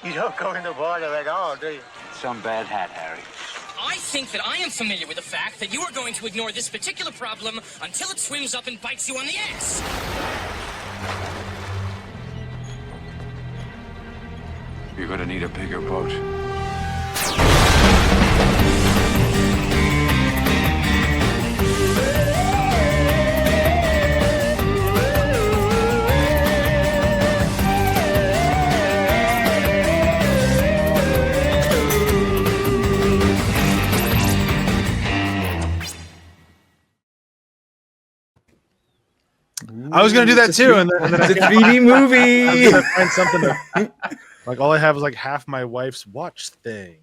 You don't go in the water at all, do you? Some bad hat, Harry. I think that I am familiar with the fact that you are going to ignore this particular problem until it swims up and bites you on the ass. You're gonna need a bigger boat. I was gonna do that too, and then It's a 3D movie. I was gonna find something to, like all I have is like half my wife's watch thing.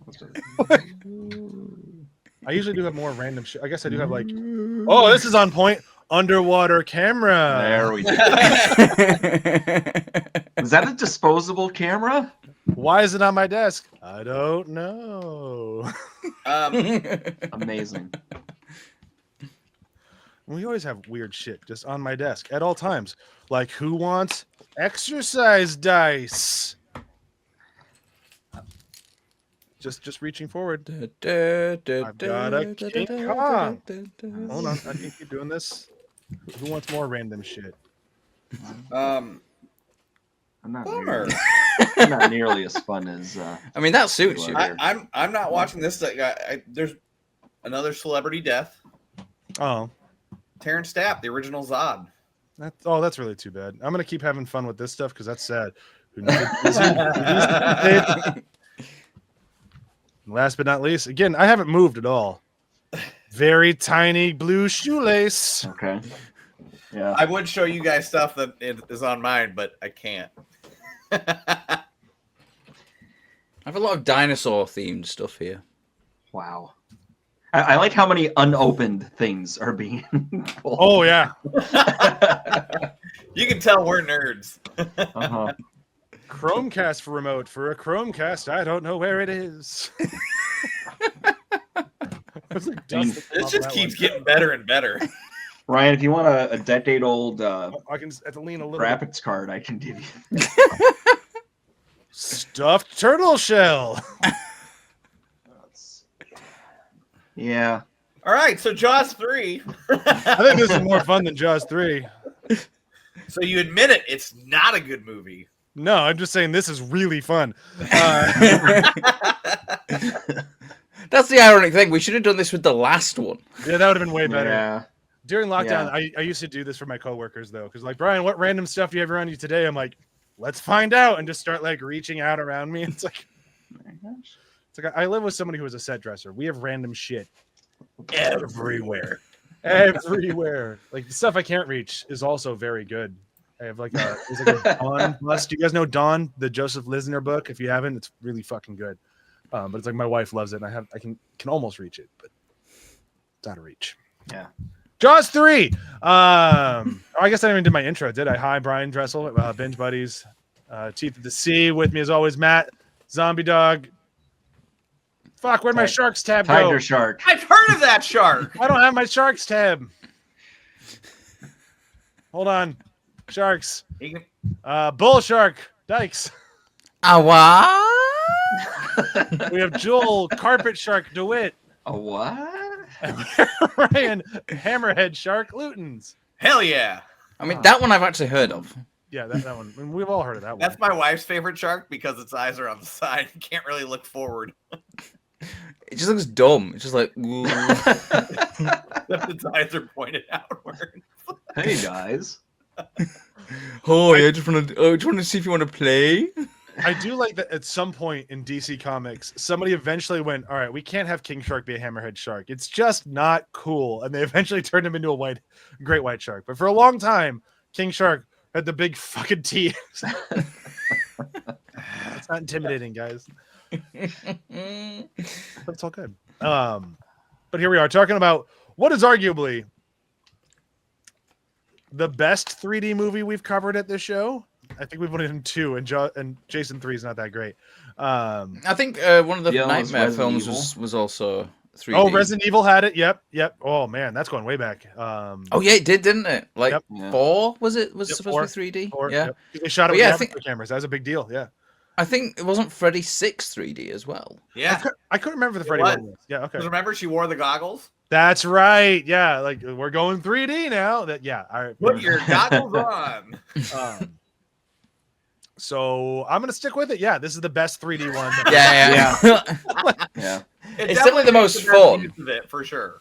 I usually do have more random shit. I guess I do have like, oh, this is on point. Underwater camera. There we go. Is that a disposable camera? Why is it on my desk? I don't know. Amazing. We always have weird shit just on my desk at all times. Like, who wants exercise dice? Just reaching forward. I've got a King Kong. Hold on, I can keep doing this. Who wants more random shit? I'm not Bummer. I'm not nearly as fun as. I mean, that suits you. I'm not watching this. There's another celebrity death. Oh, Terrence Stapp, the original Zod. that's really too bad. I'm gonna keep having fun with this stuff because that's sad. Last but not least, again, I haven't moved at all. Very tiny blue shoelace. Okay. Yeah. I would show you guys stuff that is on mine, but I can't. I have a lot of dinosaur themed stuff here. Wow. I like how many unopened things are being pulled. Oh yeah. You can tell we're nerds. Uh-huh. Chromecast for remote for a Chromecast. I don't know where it is. This just keeps getting better and better. Ryan, if you want a decade-old I can have to lean a little. graphics card, I can give you. Stuffed turtle shell. Yeah. All right, so Jaws 3. I think this is more fun than Jaws 3. So you admit it, it's not a good movie. No, I'm just saying this is really fun. That's the ironic thing. We should have done this with the last one. Yeah, that would have been way better. Yeah. During lockdown, I used to do this for my coworkers though, because like, Brian, what random stuff do you have around you today? I'm like, let's find out, and just start like reaching out around me. It's like, I live with somebody who is a set dresser. We have random shit everywhere. Everywhere. Like the stuff I can't reach is also very good. I have like there's like a Dawn bust. Do you guys know Dawn, the Joseph Lisner book? If you haven't, it's really fucking good. But it's like my wife loves it, and I can almost reach it, but it's out of reach. Yeah. Jaws 3. I guess I didn't even do my intro, did I? Hi, Brian Dressel, Binge Buddies, Teeth of the Sea. With me as always, Matt, Zombie Dog. Fuck, where'd my Sharks tab go? Tiger Shark. I've heard of that shark. I don't have my Sharks tab. Hold on. Sharks. Bull Shark. Dykes. What? We have Joel Carpet Shark DeWitt. A what? Ryan Hammerhead Shark Lutens. Hell yeah. I mean, that one I've actually heard of. Yeah, that one. I mean, we've all heard of that one. That's my wife's favorite shark because its eyes are on the side. You can't really look forward. It just looks dumb. It's just like, Its eyes are pointed outward. Hey guys. oh, I just want to see if you want to play. I do like that at some point in DC Comics, somebody eventually went, all right, we can't have King Shark be a hammerhead shark. It's just not cool. And they eventually turned him into a great white shark. But for a long time, King Shark had the big fucking teeth. It's not intimidating, guys. But it's all good. But here we are talking about what is arguably the best 3D movie we've covered at this show. I think we've put it in 2, and Jason 3 is not that great. I think one of the Nightmare films was also 3D. Oh, Resident Evil had it. Yep. Oh man, that's going way back. Oh yeah, it did, didn't it? Like 4 was it? Was it supposed to be 3D? 4, yeah. Yep. They shot it with the cameras. That was a big deal. Yeah. I think it wasn't Freddy 6 3D as well. Yeah. I couldn't remember the Freddy was. one. Yeah, okay. Because remember, she wore the goggles. That's right. Yeah, like we're going 3D now. That all right. Put your goggles on. So I'm gonna stick with it. Yeah, this is the best 3D one. Yeah. Yeah. It It's definitely the most makes best fun. use of it, for sure.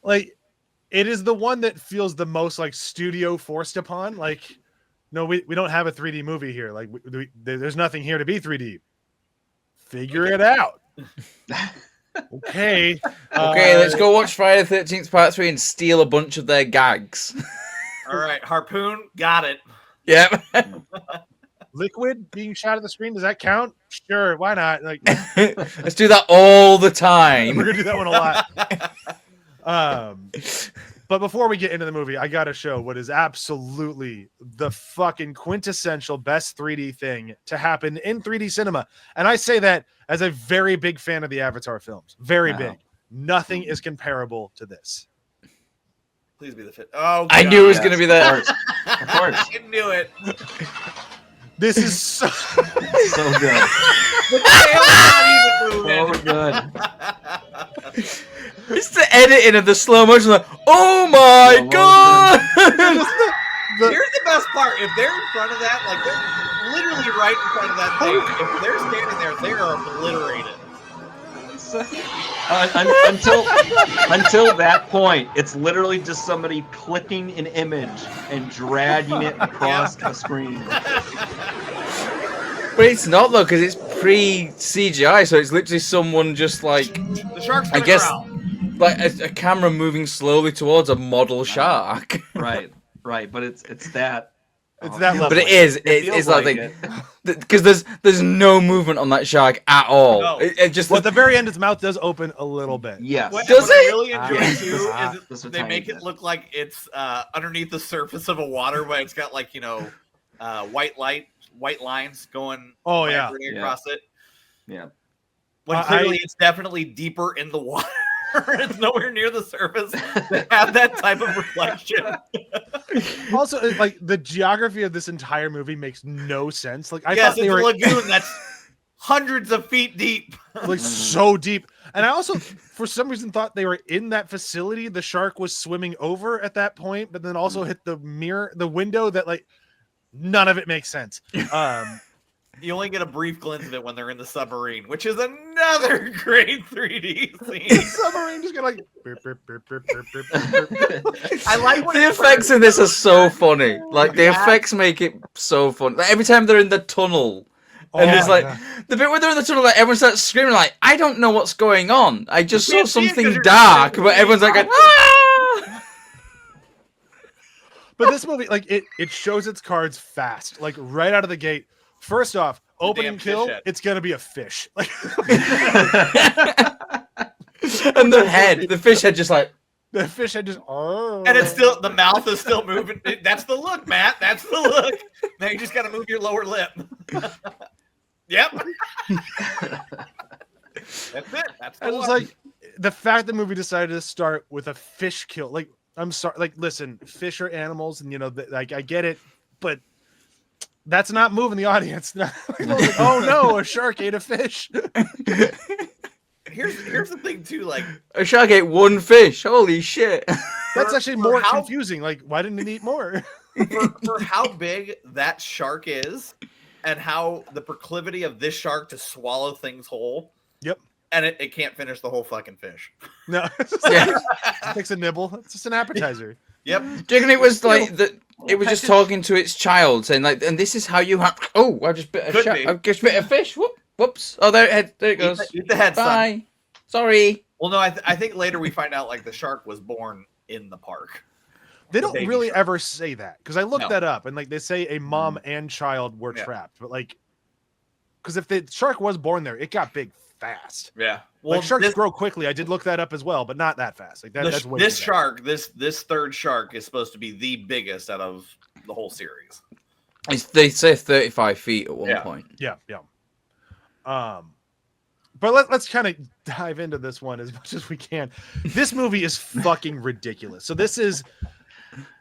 Like, it is the one that feels the most like studio forced upon. Like, no, we don't have a 3D movie here. Like, there's nothing here to be 3D. Figure it out. Okay. Okay, let's go watch Friday the 13th Part 3 and steal a bunch of their gags. All right, Harpoon, got it. Yep. Liquid being shot at the screen, does that count? Sure, why not? Like, Let's do that all the we're time. gonna do that one a lot. But before we get into the movie, I gotta show what is absolutely the fucking quintessential best 3D thing to happen in 3D cinema. And I say that as a very big fan of the Avatar films. Very big. Nothing is comparable to this. Please be the fit. Oh, I God. knew it was going to be that. Of course. I knew it. This is so So good. The tail's not even So moving. good. It's the editing of the slow motion. Like, oh my Slow god! Here's the best part. If they're in front of that, like they're literally right in front of that thing, if they're standing there, they are obliterated. Until that point, it's literally just somebody clicking an image and dragging it across the screen. But it's not though, because it's pre-CGI, so it's literally someone just like, The shark's I gonna guess, growl. like a camera moving slowly towards a model shark. Right. But it's that. It's that level. But it is, feels it's like it. because there's no movement on that shark at all. No. It just Well, at the very end, its mouth does open a little bit. Yes. What, Does what I it? really enjoy too is Just a they tiny make it bit. look like it's underneath the surface of a water, where it's got like white lines going. Oh, yeah. vibrating Yeah. across it. Yeah. When clearly it's definitely deeper in the water. It's nowhere near the surface to have that type of reflection. Also, like the geography of this entire movie makes no sense. Like I Yes, thought they it's a were lagoon that's hundreds of feet deep. like so deep, and I also, for some reason, thought they were in that facility. The shark was swimming over at that point, but then also hit the window. That like none of it makes sense. You only get a brief glimpse of it when they're in the submarine, which is another great 3D The scene. submarine just going like. Burp, burp, burp, burp, burp, burp, burp. I like when the it effects in this are so funny. Like the Yeah. effects make it so fun. Like every time they're in the tunnel. And Oh it's my like God. the bit where they're in the tunnel, like everyone starts screaming, like, I don't know what's going on. I just You saw can't see it 'cause something you're dark, just but everyone's like, ah! But this movie, like it shows its cards fast, like right out of the gate. First off, opening damn fish kill, head. it's gonna be a fish. Like And the fish head just like, the fish head just. Oh. And it's still, the mouth is still moving. That's the look, Matt. That's the look. Now you just got to move your lower lip. Yep. That's it. That's the I was look. like, the fact the movie decided to start with a fish kill. Like, I'm sorry. Like, listen, fish are animals, and like I get it, but that's not moving the audience. Like, oh no, a shark ate a fish. Here's the thing too. Like, a shark ate one fish. Holy shit. That's actually for more how- confusing. Like, why didn't it eat more? for how big that shark is, and how the proclivity of this shark to swallow things whole. Yep. And it can't finish the whole fucking fish. No, Yeah. it takes a nibble. It's just an appetizer. Yep. Do you reckon it was like that? It was just talking to its child, saying like, "And this is how you have." Oh, I just bit a Could shark. be. I just bit a fish. Whoops! Oh, there it goes. Eat the head, son. Bye. Sorry. Well, no, I think later we find out like the shark was born in the park. They The don't baby really shark. ever say that because I looked No. that up and like they say a mom and child were Yeah. trapped, but like because if the shark was born there, it got big fast. Yeah. Like sharks grow quickly. I did look that up as well, but not that fast. Like that's way this too fast. shark, this third shark is supposed to be the biggest out of the whole series. They say 35 feet at one Yeah. point. Yeah. But let's kind of dive into this one as much as we can. This movie is fucking ridiculous. So this is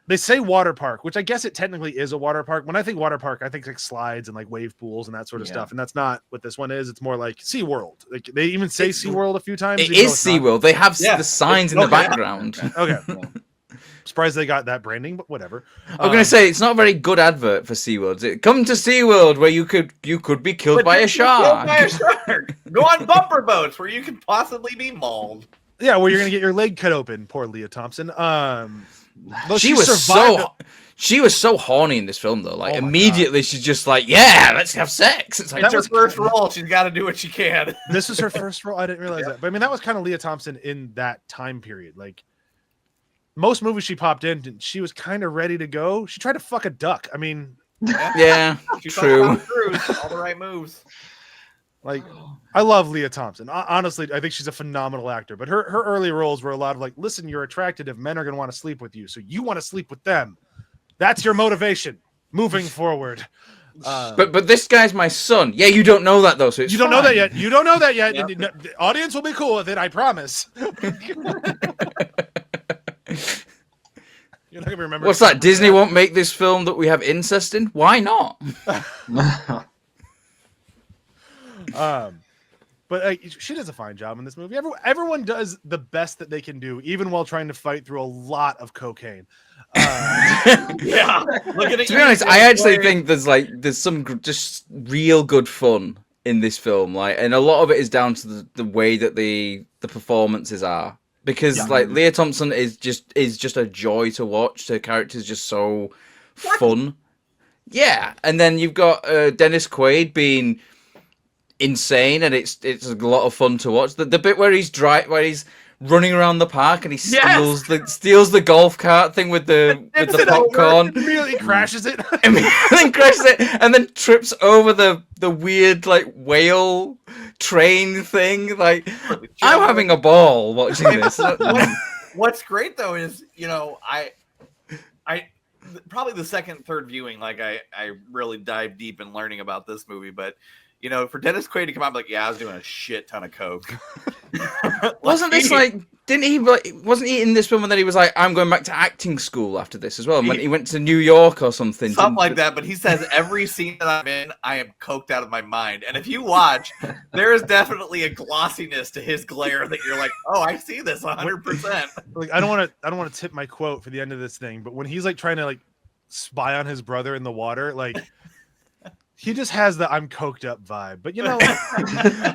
They say water park, which I guess it technically is a water park. When I think water park, I think like slides and like wave pools and that sort of stuff. And that's not what this one is. It's more like SeaWorld. Like they even say SeaWorld a few times. It is SeaWorld. They have the signs in the background. Okay. Surprised they got that branding, but whatever. I'm gonna say it's not a very good advert for SeaWorld. Come to SeaWorld where you could be killed by a shark. Go on bumper boats where you could possibly be mauled. Yeah, where you're gonna get your leg cut open. Poor Leah Thompson. She was so horny in this film though. Like immediately she's just like, yeah, let's have sex. It's like that's her first role. She's got to do what she can. This is her first role. I didn't realize that, but I mean that was kind of Leah Thompson in that time period. Like most movies she popped in, she was kind of ready to go. She tried to fuck a duck. I mean, yeah, true. All the right moves. Like, I love Leah Thompson. Honestly, I think she's a phenomenal actor. But her early roles were a lot of like, listen, you're attracted if men are going to want to sleep with you. So you want to sleep with them. That's your motivation moving forward. But this guy's my son. Yeah, you don't know that though. So you don't know that yet. You don't know that yet. Yep. The audience will be cool with it. I promise. You're not gonna remember. What's that? Disney won't make this film that we have incest in? Why not? But she does a fine job in this movie. Everyone does the best that they can do, even while trying to fight through a lot of cocaine. Yeah. To be honest, I actually think there's some just real good fun in this film, like, and a lot of it is down to the way that the performances are. Because like Leah Thompson is just a joy to watch. Her character's just so fun. Yeah, and then you've got Dennis Quaid being insane, and it's a lot of fun to watch. The bit where he's running around the park and he steals the golf cart thing with the popcorn. Immediately crashes it. And then trips over the weird like whale train thing. Like, I'm having a ball watching this. What's great though is, I probably the second, third viewing, like I really dive deep in learning about this movie, but for Dennis Quaid to come out and be like, yeah, I was doing a shit ton of coke. Wasn't he in this film and then he was like, I'm going back to acting school after this as well? And when he went to New York or something. Something like that, but he says every scene that I'm in, I am coked out of my mind. And if you watch, there is definitely a glossiness to his glare that you're like, oh, I see this 100%. Like, I don't want to tip my quote for the end of this thing, but when he's like trying to like spy on his brother in the water, like he just has the I'm coked up vibe. But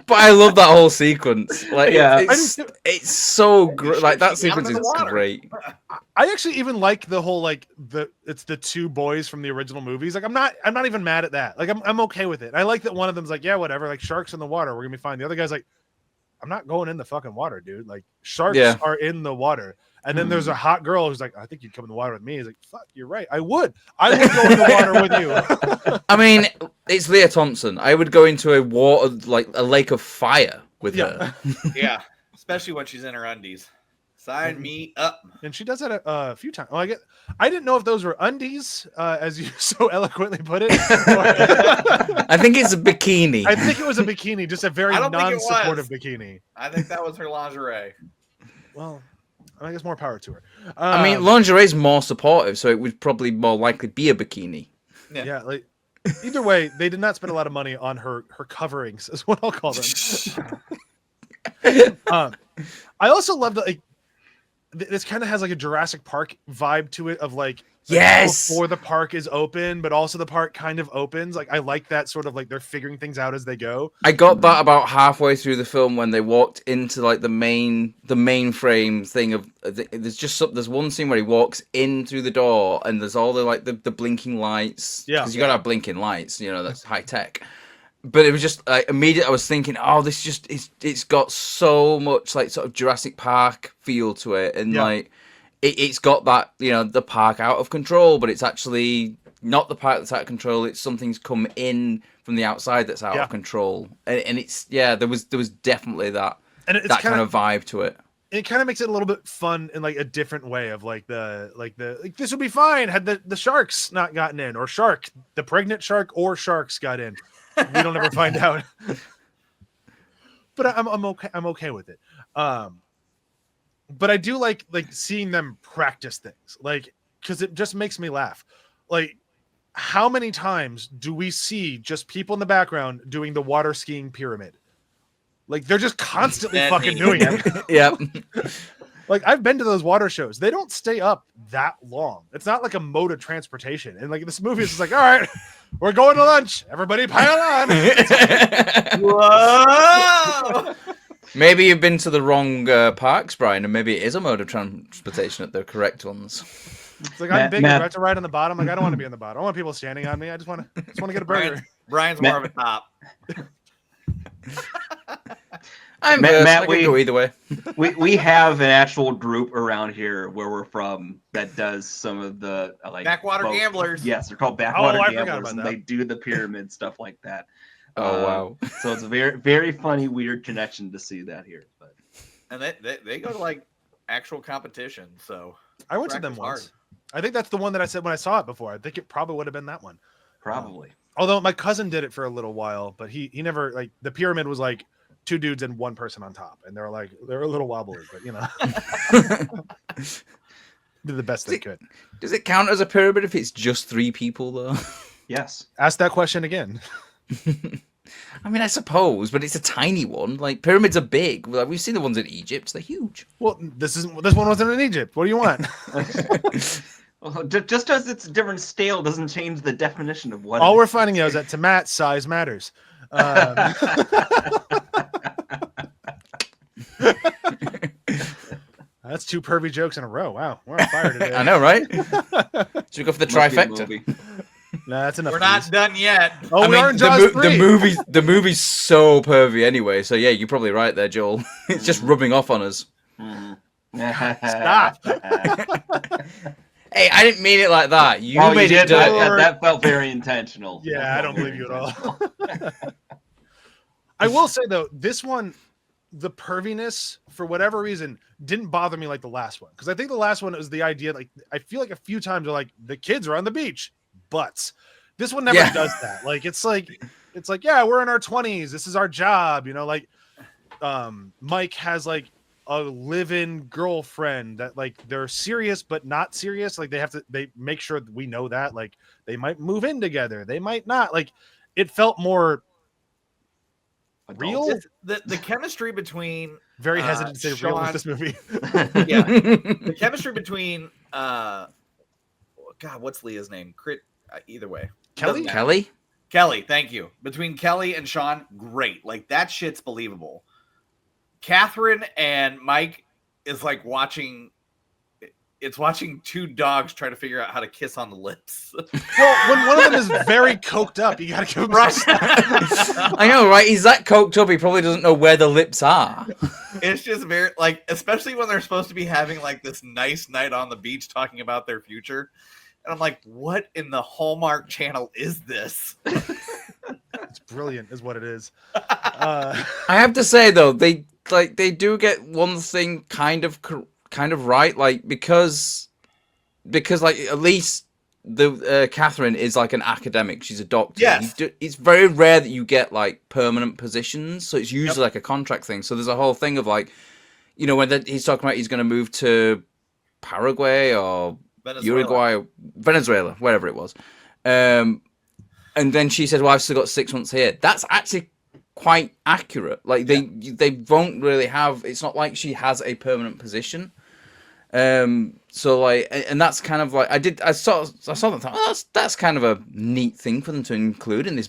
but I love that whole sequence. Like, it's so great. Like, that sequence is great. I actually even like the whole it's the two boys from the original movies. Like, I'm not even mad at that. Like, I'm okay with it. I like that one of them's like, yeah, whatever. Like, sharks in the water, we're gonna be fine. The other guy's like, I'm not going in the fucking water, dude. Like, sharks are in the water. And then there's a hot girl who's like, I think you'd come in the water with me. He's like, fuck, you're right. I would go in the water with you. I mean, it's Leah Thompson. I would go into a water, like a lake of fire with her. Yeah, especially when she's in her undies. Sign me up. And she does that a few times. Well, I didn't know if those were undies, as you so eloquently put it. I think it's a bikini. I think it was a bikini, just a very non-supportive bikini. I think that was her lingerie. Well, I guess more power to her. I mean, lingerie is more supportive, so it would probably more likely be a bikini. Yeah, like either way, they did not spend a lot of money on her coverings, is what I'll call them. I also love that this kind of has like a Jurassic Park vibe to it, of like before the park is open, but also the park kind of opens. Like, I like that sort of like they're figuring things out as they go. I got that about halfway through the film when they walked into like the mainframe thing of there's one scene where he walks in through the door and there's all the blinking lights. Yeah, because you gotta have blinking lights. That's high tech. But it was just immediately I was thinking, oh, this just it's got so much like sort of Jurassic Park feel to it, and like. It's got that, the park out of control, but it's actually not the park that's out of control. It's something's come in from the outside that's out of control, and it's there was definitely that kind of vibe to it. It kind of makes it a little bit fun in like a different way of like this would be fine had the sharks not gotten in, or the pregnant shark or sharks got in. We don't ever find out, but I'm okay. I'm okay with it. But I do like seeing them practice things, like because it just makes me laugh. Like, how many times do we see just people in the background doing the water skiing pyramid? Like, they're just constantly fucking doing it. Yep. Like, I've been to those water shows. They don't stay up that long. It's not like a mode of transportation. And like this movie is just like, all right, we're going to lunch. Everybody pile on. Whoa! Maybe you've been to the wrong parks, Brian, and maybe it is a mode of transportation at the correct ones. It's like, I'm big. I have to ride on the bottom. Like, I don't want to be on the bottom. I want people standing on me. I just want to get a burger. Brian's more of a top. Matt, Matt, I can go either way. we have an actual group around here where we're from that does some of the like Backwater gamblers. Yes, they're called backwater I forgot gamblers, about and that. they do the pyramid stuff like that. Oh wow! So it's a very, very funny, weird connection to see that here. But And they go to like actual competition. So I went to them once. I think that's the one that I said when I saw it before. I think it probably would have been that one. probably. Although my cousin did it for a little while, but he never, like, the pyramid was like 2 dudes and 1 person on top, and they're a little wobbly, but you know, did the best they could. Does it count as a pyramid if it's just 3 people though? Yes. Ask that question again. I mean, I suppose, but it's a tiny one. Like, pyramids are big. Like, we've seen the ones in Egypt; they're huge. Well, this one wasn't in Egypt. What do you want? Well, just as it's a different scale doesn't change the definition of what. All we're finding out is that to Matt, size matters. That's 2 pervy jokes in a row. Wow, we're on fire today. I know, right? Should we go for the trifecta? Nah, that's enough. We're not done yet. Oh, we are in Jaws 3. The movie's so pervy anyway. So yeah, you're probably right there, Joel. It's just rubbing off on us. Stop. Hey, I didn't mean it like that. You made did. it dirty. That felt very intentional. Yeah, I don't believe you at all. I will say though, this one, the perviness, for whatever reason, didn't bother me like the last one. Because I think the last one was the idea, like, I feel like a few times they're like, the kids are on the beach, butts. This one never does that. Like, it's like, yeah, we're in our 20s. This is our job. You know, like, Mike has like a live-in girlfriend that, like, they're serious but not serious. Like, they make sure that we know that, like, they might move in together, they might not. Like, it felt more real. The chemistry between Very hesitant to say real with this movie. yeah, the chemistry between God, what's Leah's name? Either way, Kelly. Thank you. Between Kelly and Sean, great. Like, that shit's believable. Catherine and Mike is like watching 2 dogs try to figure out how to kiss on the lips. Well, when one of them is very coked up, you gotta give him some I know, right? He's that coked up, he probably doesn't know where the lips are. It's just very, like, especially when they're supposed to be having like this nice night on the beach talking about their future. And I'm like, what in the Hallmark Channel is this? It's brilliant, is what it is. I have to say though, they do get one thing kind of right, like, because like, at least the Catherine is like an academic. She's a doctor. Yes. It's very rare that you get like permanent positions, so it's usually like a contract thing. So there's a whole thing of like, you know, when he's talking about he's going to move to Paraguay or Uruguay or Venezuela, wherever it was, and then she says, well, I've still got 6 months here. That's actually quite accurate. Like, they won't really have, it's not like she has a permanent position. So like, and that's kind of like, I saw that and thought, oh, that's kind of a neat thing for them to include in this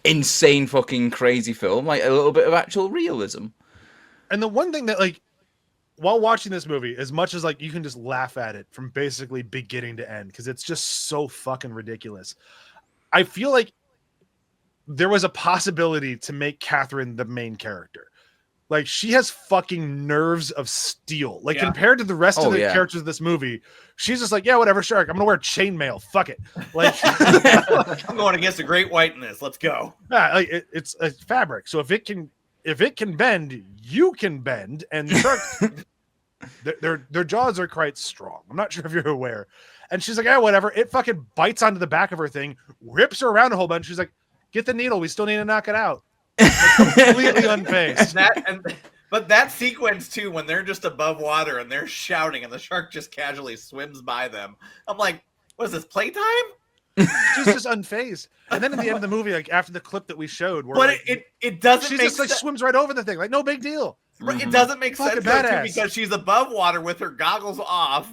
insane fucking crazy film, like a little bit of actual realism. And the one thing that, like, while watching this movie, as much as like you can just laugh at it from basically beginning to end, because it's just so fucking ridiculous, I feel like there was a possibility to make Catherine the main character. Like, she has fucking nerves of steel. Like, compared to the rest of the characters of this movie, she's just like, yeah, whatever, shark. I'm gonna wear chainmail. Fuck it. Like, I'm going against a great white in this. Let's go. Yeah, like, it's a fabric. So if it can bend, you can bend. And sharks, their jaws are quite strong. I'm not sure if you're aware. And she's like, yeah, whatever. It fucking bites onto the back of her thing, rips her around a whole bunch. She's like, get the needle. We still need to knock it out. Like, completely unfazed. And But that sequence too, when they're just above water and they're shouting, and the shark just casually swims by them. I'm like, what is this, playtime? She's just unfazed. And then at the end of the movie, like after the clip that we showed, where But like, it doesn't. she make just like sense. swims right over the thing, like no big deal. It doesn't make Fucking sense though, too, badass. because she's above water with her goggles off,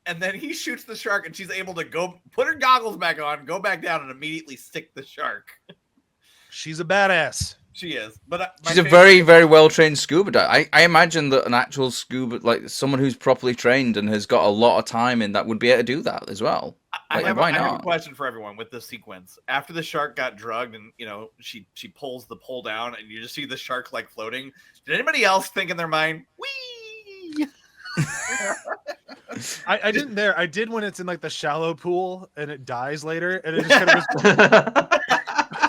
and then he shoots the shark, and she's able to go put her goggles back on, go back down, and immediately stick the shark. She's a badass. She is, but my She's a favorite- very, very well trained scuba diver. I imagine that an actual scuba, like someone who's properly trained and has got a lot of time in that, would be able to do that as well. I Like, have, why I have a not? question for everyone with this sequence. After the shark got drugged, and she pulls the pole down, and you just see the shark like floating. Did anybody else think in their mind, "Wee"? I didn't there. I did when it's in like the shallow pool and it dies later, and it just kind of was,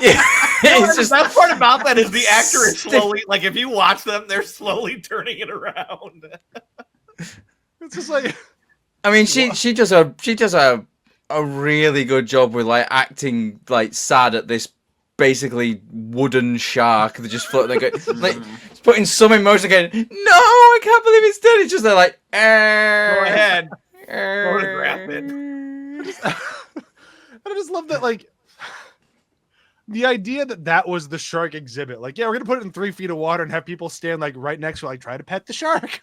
Yeah, it's The just best part about that is the actor is slowly, like if you watch them, they're slowly turning it around. it's just like I mean, she does a really good job with like acting like sad at this basically wooden shark that just float like it's putting some emotion again. No, I can't believe it's dead. It's just they're like, Go ahead, photograph it. I just love that, like the idea that was the shark exhibit. Like, yeah, we're gonna put it in 3 feet of water and have people stand like right next to it, like try to pet the shark.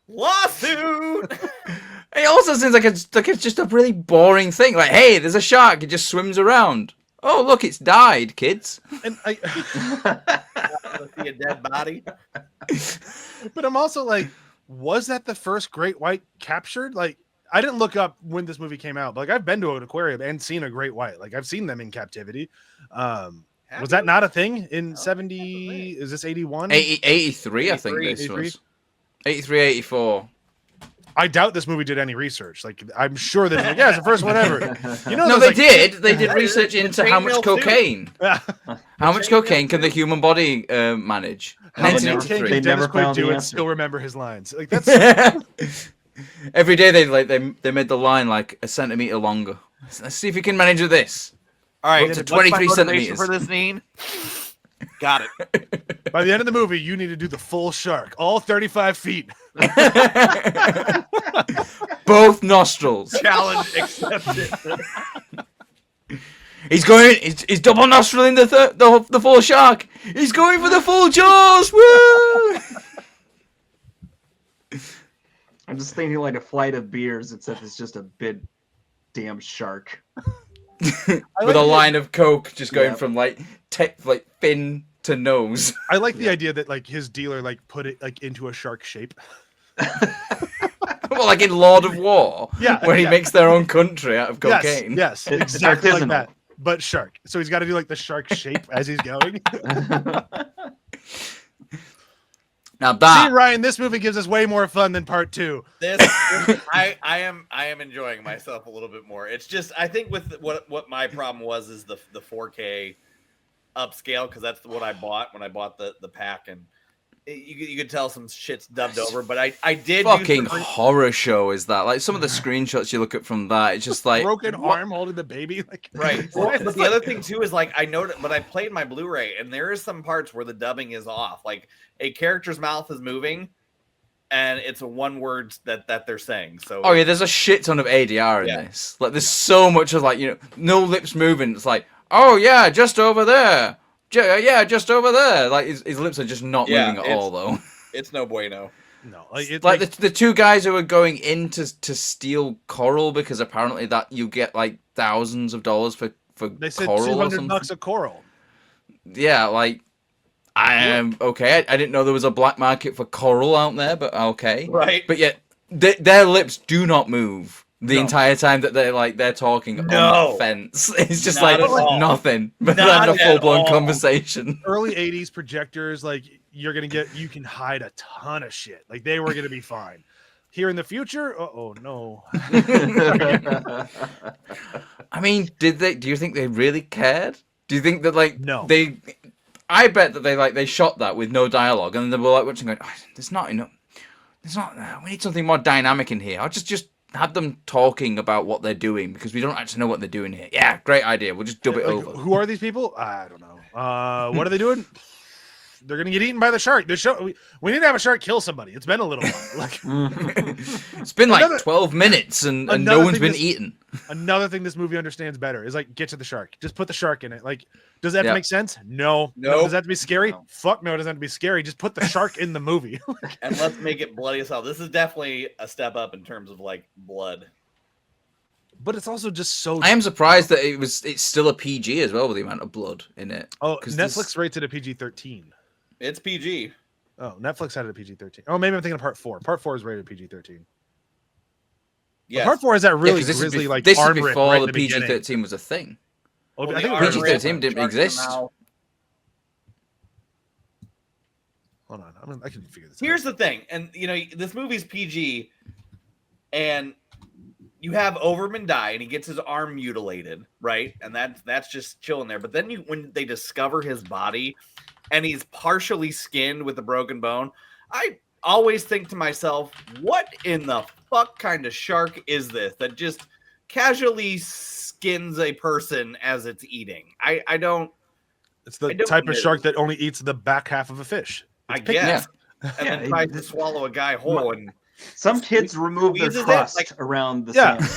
Lawsuit. It also seems like it's just a really boring thing. Like, hey, there's a shark. It just swims around. Oh, look, it's died, kids. And See a dead body. but I'm also like, was that the first great white captured? Like, I didn't look up when this movie came out, but like I've been to an aquarium and seen a great white. Like I've seen them in captivity. Was that not a thing in 70? Is this 81? 83, I think this 83? was. 83, 84. I doubt this movie did any research. Like I'm sure that like, yeah, it's the first one ever. You know, No, there's, they like, did. They did research into how much chainmail too. cocaine. How much cocaine can the human body manage? How much 1983. cocaine They can Dennis never Quaid found do the and answer. still remember his lines? Like that's Every day they made the line like a centimeter longer. Let's see if you can manage with this. All right, Up to what's my 23 motivation centimeters. for this scene. Got it. by the end of the movie, you need to do the full shark, all 35 feet. Both nostrils. Challenge accepted. He's going. He's double nostriling the full shark. He's going for the full jaws. Woo! I'm just thinking like a flight of beers, except it's just a big damn shark. With a line of coke just going Yeah. from like fin to nose. I like the idea that like his dealer like put it like into a shark shape. Well, like in Lord of War, Yeah, where he yeah. makes their own country out of cocaine. Yes, It's exactly like artisanal. that. But shark. So he's got to do like the shark shape as he's going. Now See, that Ryan, this movie gives us way more fun than part 2. I am enjoying myself a little bit more. It's just I think with what my problem was is the 4K upscale, because that's what I bought when I bought the pack, and you could tell some shit's dubbed over. But I did fucking use the- horror show is that. Like some of the screenshots you look at from that, it's just like Broken arm holding the baby. Like right. But the other thing too is like I noticed, but I played my Blu-ray, and there is some parts where the dubbing is off. Like a character's mouth is moving, and it's a one word that they're saying. So oh yeah, there's a shit ton of ADR in Yeah. this. Like there's so much of like no lips moving. It's like oh yeah, just over there. Yeah, just over there. Like his lips are just not Yeah, moving at all though. it's no bueno. no, like, it, Like the two guys who are going in to steal coral because apparently that you get like thousands of dollars for they said coral or $200 something. a coral. Yeah, like I am okay. I didn't know there was a black market for coral out there, but okay. Right. But yet their lips do not move the No. entire time that they're talking on No. the fence. It's just Not like at all. nothing. But they're Not having a at full blown all. conversation. Early 80s projectors, like you can hide a ton of shit. Like they were gonna be fine. Here in the future, oh no. I mean, do you think they really cared? Do you think that like No. I bet that they shot that with no dialogue and they were like watching going, oh, there's not enough. We need something more dynamic in here. I'll just have them talking about what they're doing because we don't actually know what they're doing here. Yeah, great idea. We'll just dub it Like, over. who are these people? I don't know. What are they doing? they're gonna get eaten by the shark. We need to have a shark kill somebody. It's been a little while. Like, It's been like 12 minutes and no one's been eaten. Another thing this movie understands better is like, get to the shark. Just put the shark in it. Like, does that have to make sense? No. Nope. Does that have to be scary? No. Fuck no, it doesn't have to be scary. Just put the shark in the movie. And let's make it bloody as hell. This is definitely a step up in terms of like blood. But it's also just so. I am surprised that it's still a PG as well with the amount of blood in it. Oh, Netflix rates it a PG-13. It's PG. Oh, Netflix had it a PG-13. Oh, maybe I'm thinking of Part 4. Part 4 is rated PG-13. Yeah. Part 4 is that really this grisly, like this is arm rip before right in the beginning. PG-13 was a thing. Oh, Well, I the think arm rip, PG-13 didn't shark in exist. the mouth. Hold on, I can figure this Here's out. the thing, and you know, this movie's PG, and you have Overman die, and he gets his arm mutilated, right? And that's just chilling there. But then when they discover his body, and he's partially skinned with a broken bone, I always think to myself, what in the fuck kind of shark is this that just casually skins a person as it's eating? I don't. It's the I don't type of get shark it. that only eats the back half of a fish. I It's picky. guess. And Yeah, then tries to swallow a guy whole. And Some kids remove their squeezes it, crust like- around the Yeah. sandwich.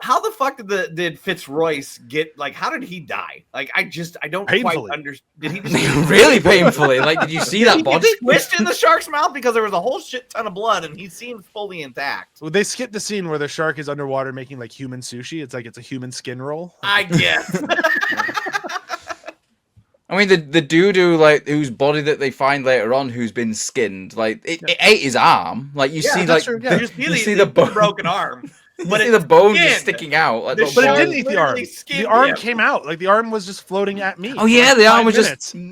how the fuck did Fitzroyce get, like, how did he die? Like, I don't Painfully. quite understand. Did he just Really painfully. Like, did you see that he body? get squished in the shark's mouth because there was a whole shit ton of blood and he seemed fully intact? Well, they skipped the scene where the shark is underwater making like human sushi. It's like it's a human skin roll. I guess. I mean, the dude whose body that they find later on, who's been skinned, like it ate his arm. Like you see, that's like true, yeah. You see the bone, broken arm. you But see it the bone just skinned. sticking out. Like, The little But it shark bone. didn't eat the literally arm. skinned The arm him. came out. Like the arm was just floating at me. Oh yeah, for the 5 arm was minutes. just.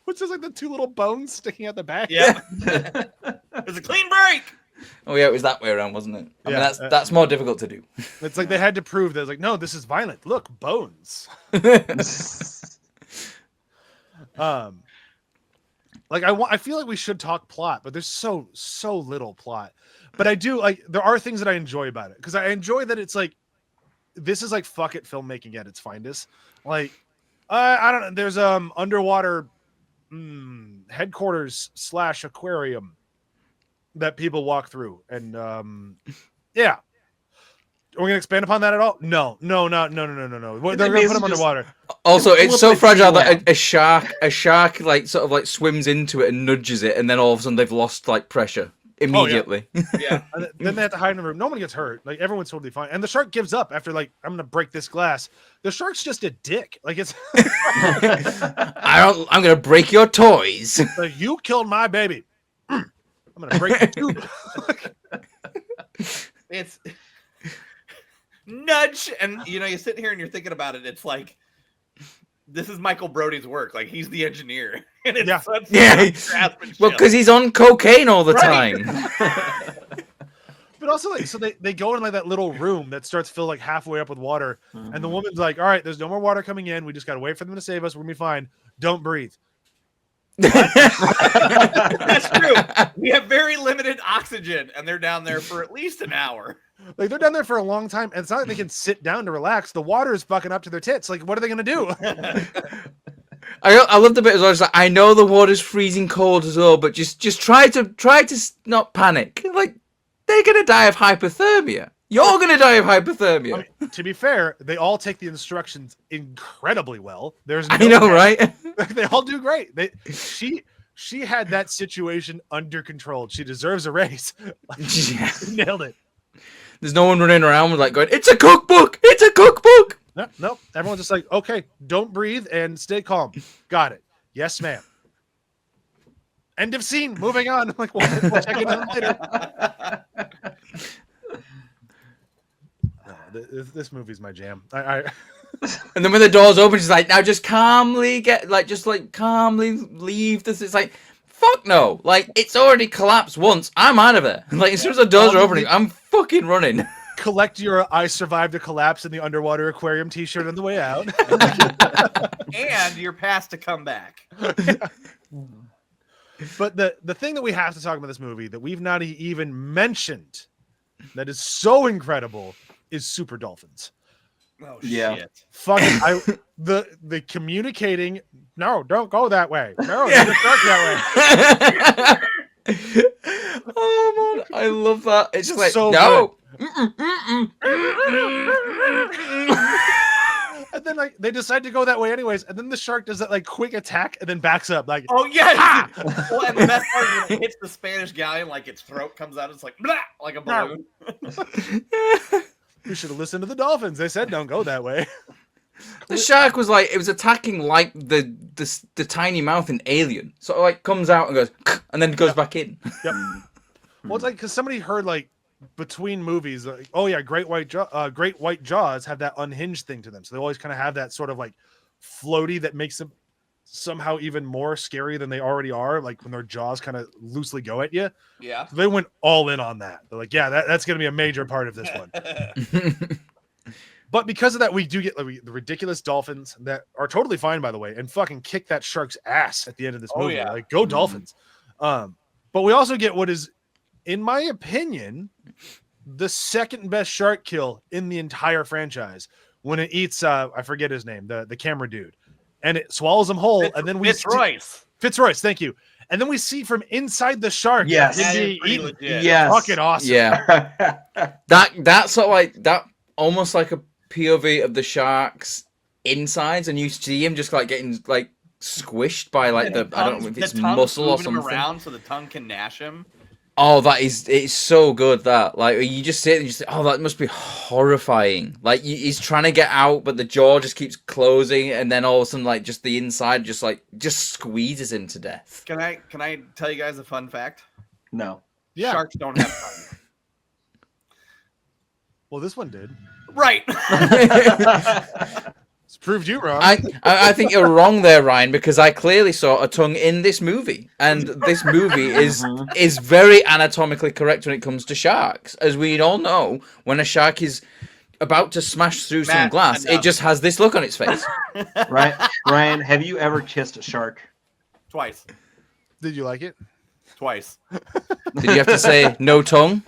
Which is like the 2 little bones sticking out the back. Yeah. It was a clean break. Oh yeah, it was that way around, wasn't it? I mean, Yeah, that's more difficult to do. It's like they had to prove that. It's like, no, this is violent. Look, bones. Like I feel like we should talk plot, but there's so little plot. But I do like there are things that I enjoy about it because I enjoy that it's like this is like fuck it filmmaking at its finest. Like I don't know. There's underwater headquarters / aquarium that people walk through, and yeah. Are we gonna expand upon that at all? No. They're gonna put them underwater. Also, it's so flip it fragile that around. a shark like sort of like swims into it and nudges it, and then all of a sudden they've lost like pressure immediately. Yeah. And then they have to hide in the room. No one gets hurt. Like everyone's totally fine. And the shark gives up after like I'm gonna break this glass. The shark's just a dick. Like it's I'm gonna break your toys. like you killed my baby. I'm gonna break the tube. It's nudge, and you know, you sit here and you're thinking about it. It's like this is Michael Brody's work. Like he's the engineer, and it's Yeah. such Yeah. craftsmanship. Well, because he's on cocaine all the Right. time. But also like so they go in like that little room that starts filled like halfway up with water, and the woman's like, all right, there's no more water coming in. We just gotta wait for them to save us. We're gonna be fine. Don't breathe. That's true. We have very limited oxygen, and they're down there for at least an hour. Like they're down there for a long time, and it's not like they can sit down to relax. The water is fucking up to their tits. Like, what are they gonna do? I love the bit as well. It's like, I know the water's freezing cold as well, but just try to not panic. Like they're gonna die of hypothermia. You're gonna die of hypothermia. I mean, to be fair, they all take the instructions incredibly well. There's no I know, right? They all do great. She had that situation under control. She deserves a raise. Like, Yeah. nailed it. There's no one running around with like going, "It's a cookbook! It's a cookbook!" No, everyone's just like, okay, don't breathe and stay calm. Got it. Yes, ma'am. End of scene. Moving on. I'm like, we'll check it out later. No, this movie's my jam. I And then when the doors open, she's like, "Now just calmly calmly leave this." It's like, fuck no! Like it's already collapsed once. I'm out of it. Like as soon as the doors are opening, I'm fucking running. collect your "I survived a collapse in the underwater aquarium" T-shirt on the way out. And you're past to come back. But the thing that we have to talk about this movie that we've not even mentioned that is so incredible is Super Dolphins. Oh Yeah. shit! Fucking the communicating no, don't go that way. No, there's a shark that way. Oh man, I love that. It's just like So no. And then like they decide to go that way anyways, and then the shark does that like quick attack and then backs up like Oh yeah. Well, and the best part is when it hits the Spanish galleon, like its throat comes out, it's like blah, like a balloon. we should have listened to the dolphins. They said don't go that way. The shark was like, it was attacking like the tiny mouth in Alien. So it like comes out and goes, and then goes back in. Yep. Well, it's like because somebody heard like between movies, like, oh yeah, Great White Jaws have that unhinged thing to them, so they always kind of have that sort of like floaty that makes them somehow even more scary than they already are. Like when their jaws kind of loosely go at you. Yeah. So they went all in on that. They're like, yeah, that's going to be a major part of this one. But because of that, we do get like, the ridiculous dolphins that are totally fine, by the way, and fucking kick that shark's ass at the end of this movie. Yeah. Like, go Dolphins. But we also get what is, in my opinion, the second best shark kill in the entire franchise when it eats, I forget his name, the camera dude, and it swallows him whole. And then we Fitzroyce, thank you. And then we see from inside the shark. Yes. Yes. Fucking awesome. Yeah. That's sort of like that, almost like a POV of the shark's insides, and you see him just like getting like squished by like I don't know if it's muscle or something. Around so the tongue can gnash him. Oh, it's so good that like you just sit and you say, oh, that must be horrifying. Like he's trying to get out, but the jaw just keeps closing, and then all of a sudden, like just the inside just squeezes him to death. Can I tell you guys a fun fact? No. Yeah. Sharks don't have tongue. Well, this one did. Right. It's proved you wrong. I think you're wrong there, Ryan, because I clearly saw a tongue in this movie, and this movie is very anatomically correct when it comes to sharks. As we all know, when a shark is about to smash through some glass, it just has this look on its face. Right, Ryan, have you ever kissed a shark? Twice. Did you like it? Twice. Did you have to say no tongue?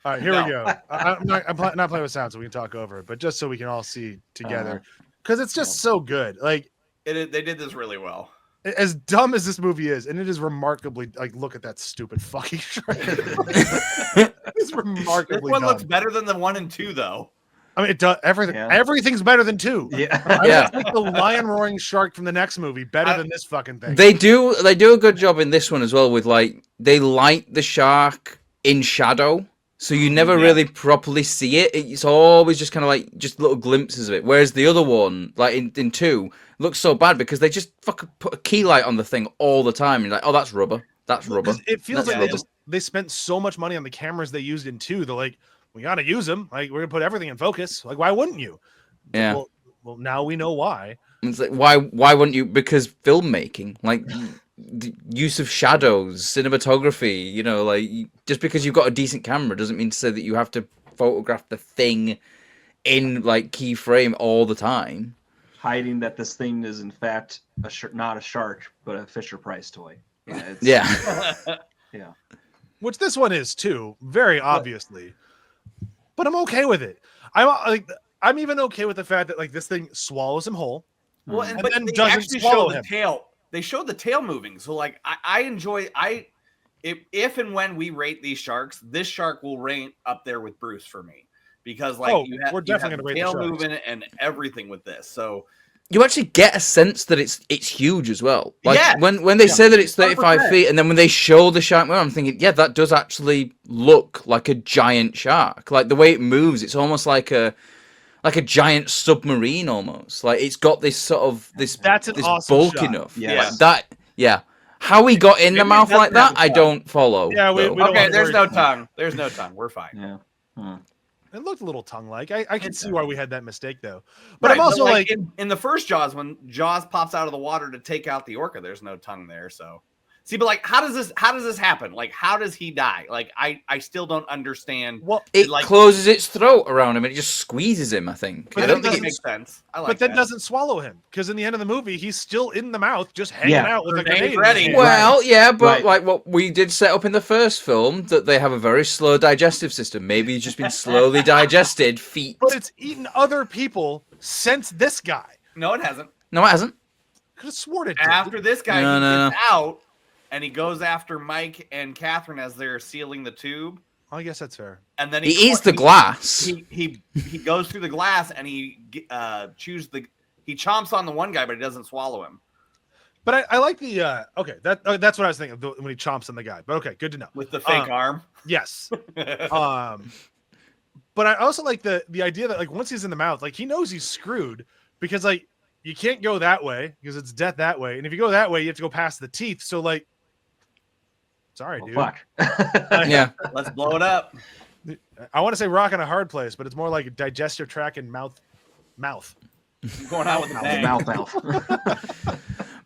All right, here we go. I'm not playing with sound, so we can talk over it, but just so we can all see together, because it's just so good. Like they did this really well. As dumb as this movie is, and it is remarkably like, look at that stupid fucking shark. It's remarkably. This one dumb. looks better than the 1 and 2, though. I mean, it does everything. Yeah. Everything's better than 2. Yeah, I think the lion roaring shark from the next movie better than this fucking thing. They do a good job in this one as well. With like they light the shark in shadow. So you never really properly see it. It's always just kind of like just little glimpses of it. Whereas the other one, like in 2, looks so bad because they just fucking put a key light on the thing all the time. And you're like, oh, that's rubber. That's rubber. It feels that's like rubber. they spent so much money on the cameras they used in 2. They're like, we got to use them. Like, we're gonna put everything in focus. Like, why wouldn't you? Yeah. Well, now we know why. It's like why wouldn't you? Because filmmaking, like. The use of shadows, cinematography, you know, like just because you've got a decent camera doesn't mean to say that you have to photograph the thing in like key frame all the time. Hiding that this thing is in fact not a shark, but a Fisher Price toy. Yeah. Yeah. Which this one is too, very obviously. But I'm okay with it. I'm even okay with the fact that like this thing swallows him whole. Well, and but then they doesn't actually swallow show the him. tail. They showed the tail moving, so like I enjoy. If and when we rate these sharks, this shark will rank up there with Bruce for me because like we're definitely gonna rate the tail sharks. moving and everything with this. So you actually get a sense that it's huge as well. Like yes. when they say that it's 35 100%. feet, and then when they show the shark, I'm thinking, yeah, that does actually look like a giant shark. Like the way it moves, it's almost like a giant submarine almost. Like it's got this sort of this awesome bulk shot. enough. Yes. Yeah. How he got in the Maybe mouth it like doesn't have that, I a don't follow. Yeah, we don't okay, have to there's worry. no tongue. There's no tongue. We're fine. Yeah. It looked a little tongue-like. I can see why we had that mistake though. But Right, I'm also like in the first Jaws, when Jaws pops out of the water to take out the orca, there's no tongue there. So see, but like, how does this happen? Like, how does he die? Like, I still don't understand. Well, It like, closes its throat around him and it just squeezes him, I think. But I it don't think it it makes sense. I like but that that. doesn't swallow him because in the end of the movie he's still in the mouth just hanging out with a Grenade grenade. ready. in his hand. Well, yeah, but Right. like what we did set up in the first film, that they have a very slow digestive system. Maybe he's just been slowly digested, feet. But it's eaten other people since this guy. No, it hasn't. No, it hasn't. Could have sworn it did. After this guy No. gets out and he goes after Mike and Catherine as they're sealing the tube. Oh, I guess that's fair. And then He eats the glass. He goes through the glass and he chomps on the one guy, but he doesn't swallow him. But I like the okay. That's what I was thinking of when he chomps on the guy. But okay, good to know. With the fake arm. Yes. But I also like the idea that like once he's in the mouth, like he knows he's screwed because like you can't go that way because it's death that way, and if you go that way, you have to go past the teeth. So like, sorry, dude. Fuck. Yeah. Let's blow it up. I want to say rock in a hard place, but it's more like digestive tract and mouth. I'm going out with the bang. Mouth.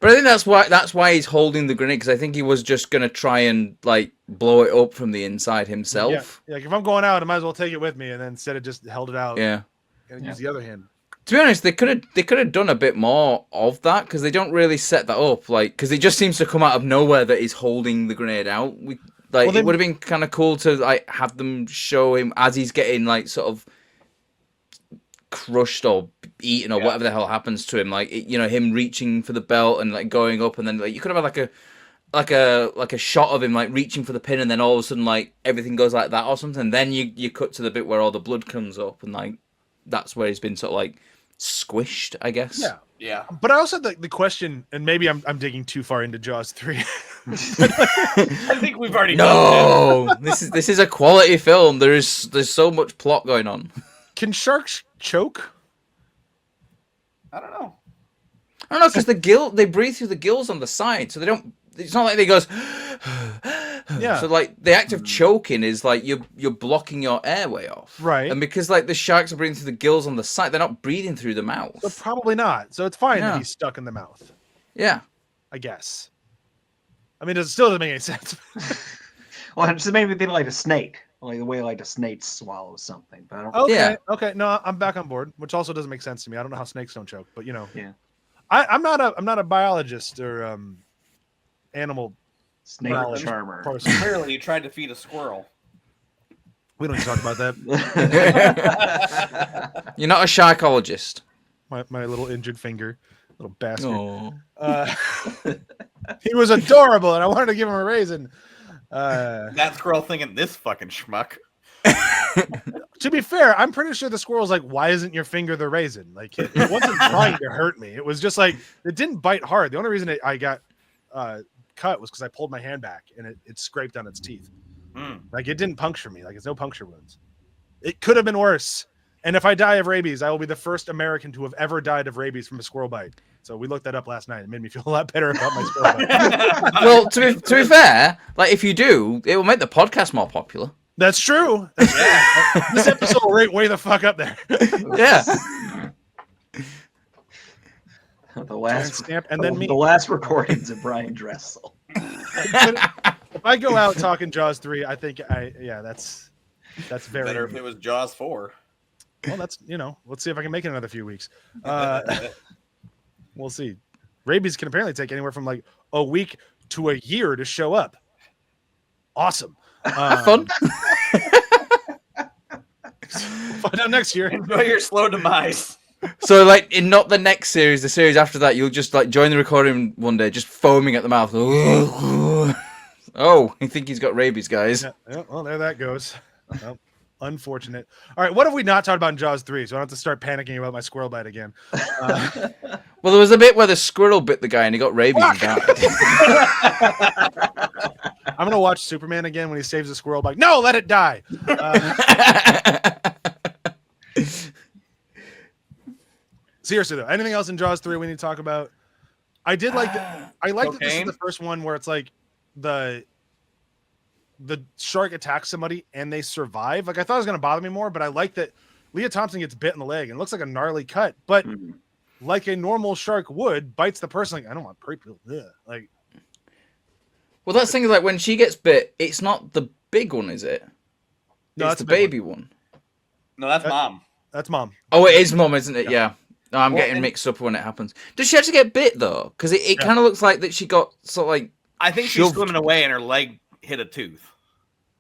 But I think that's why he's holding the grenade, because I think he was just gonna try and like blow it up from the inside himself. Yeah. Like if I'm going out, I might as well take it with me, and then instead of just held it out. Yeah. And use the other hand. To be honest, they could have done a bit more of that, because they don't really set that up. Like, because it just seems to come out of nowhere that he's holding the grenade out. It would have been kind of cool to like have them show him as he's getting like sort of crushed or eaten or whatever the hell happens to him. Like him reaching for the belt and like going up, and then like you could have had like a shot of him like reaching for the pin, and then all of a sudden like everything goes like that or something. And then you cut to the bit where all the blood comes up, and like that's where he's been sort of like squished, I guess. Yeah. But I also had the question, and maybe I'm digging too far into Jaws 3. I think we've already done No, this is a quality film. There's so much plot going on. Can sharks choke? I don't know. I don't know, because they breathe through the gills on the side, so they don't. It's not like they goes. Yeah. So like the act of choking is like you're blocking your airway off. Right. And because like the sharks are breathing through the gills on the side, they're not breathing through the mouth. So probably not. So it's fine Yeah. that he's stuck in the mouth, Yeah. I guess. I mean, it still doesn't make any sense. Well, it's maybe be like a snake, like the way like a snake swallows something. But I don't. Okay. Yeah. Okay. No, I'm back on board, which also doesn't make sense to me. I don't know how snakes don't choke, but Yeah. I'm not a biologist or animal Snake knowledge charmer. person. Clearly, you tried to feed a squirrel. We don't need to talk about that. You're not a sharkologist. My little injured finger, little bastard. Oh. He was adorable, and I wanted to give him a raisin. That squirrel thinking this fucking schmuck. To be fair, I'm pretty sure the squirrel's like, "Why isn't your finger the raisin?" Like it wasn't trying to hurt me. It was just like it didn't bite hard. The only reason I got cut was because I pulled my hand back and it scraped on its teeth. Like it didn't puncture me. Like it's no puncture wounds. It could have been worse. And if I die of rabies, I will be the first American to have ever died of rabies from a squirrel bite. So we looked that up last night. It made me feel a lot better about my squirrel bite. Well, to be fair, like if you do, it will make the podcast more popular. That's true. This episode will rate way the fuck up there. Yeah. The last Stamp, and then me. the last recordings of Brian Dressel. If I go out talking Jaws 3, I think that's very Better if it was Jaws 4. well. That's let's see if I can make it another few weeks. We'll see. Rabies can apparently take anywhere from like a week to a year to show up. Awesome. Fun. Find out next year. Enjoy your slow demise. So like in not the next series, the series after that, you'll just like join the recording one day, just foaming at the mouth. Oh, I think he's got rabies, guys. Yeah, well, there that goes. Well, unfortunate. All right, what have we not talked about in Jaws 3? So I don't have to start panicking about my squirrel bite again. Well, there was a bit where the squirrel bit the guy and he got rabies and died. I'm gonna watch Superman again when he saves the squirrel bite. No, let it die. Seriously though, anything else in Jaws 3 we need to talk about? I did like I like that this is the first one where it's like the shark attacks somebody and they survive. Like I thought it was gonna bother me more, but I like that Leah Thompson gets bit in the leg and it looks like a gnarly cut, but like a normal shark would, bites the person. Like I don't want people. Like, Well, that's the thing is like when she gets bit, it's not the big one, is it? No, it's that's the the big baby one. No, that's Mom. that's Mom. Oh, it is Mum, isn't it? Yeah. No, I'm Well, getting mixed up when it happens. Does she actually get bit though? Because it kind of looks like that she got sort of like I think she's shoved. swimming away and her leg hit a tooth.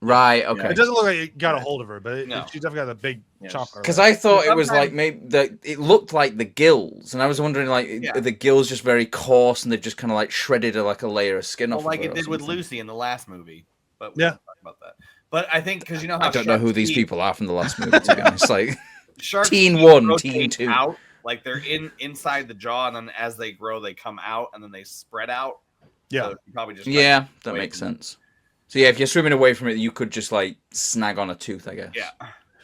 Right. Okay. It doesn't look like it got a hold of her, but No. she's definitely got a big Yeah, chomp. on her Because lip. I thought it was Sometimes- like maybe it looked like the gills, and I was wondering like Yeah. are the gills just very coarse and they've just kind of like shredded like a layer of skin Well, off. like of her it or did with something. Lucy in the last movie. But we Yeah. can talk about that. But I think because you know how I don't know who sharks' these teeth- people are from the last movie. To be honest, like sharks' Teen teeth 1, rotate Teen 2. out, like they're inside the jaw, and then as they grow, they come out, and then they spread out. Yeah. So you probably just yeah, that away makes from it. sense. So yeah, if you're swimming away from it, you could just like snag on a tooth, I guess. Yeah.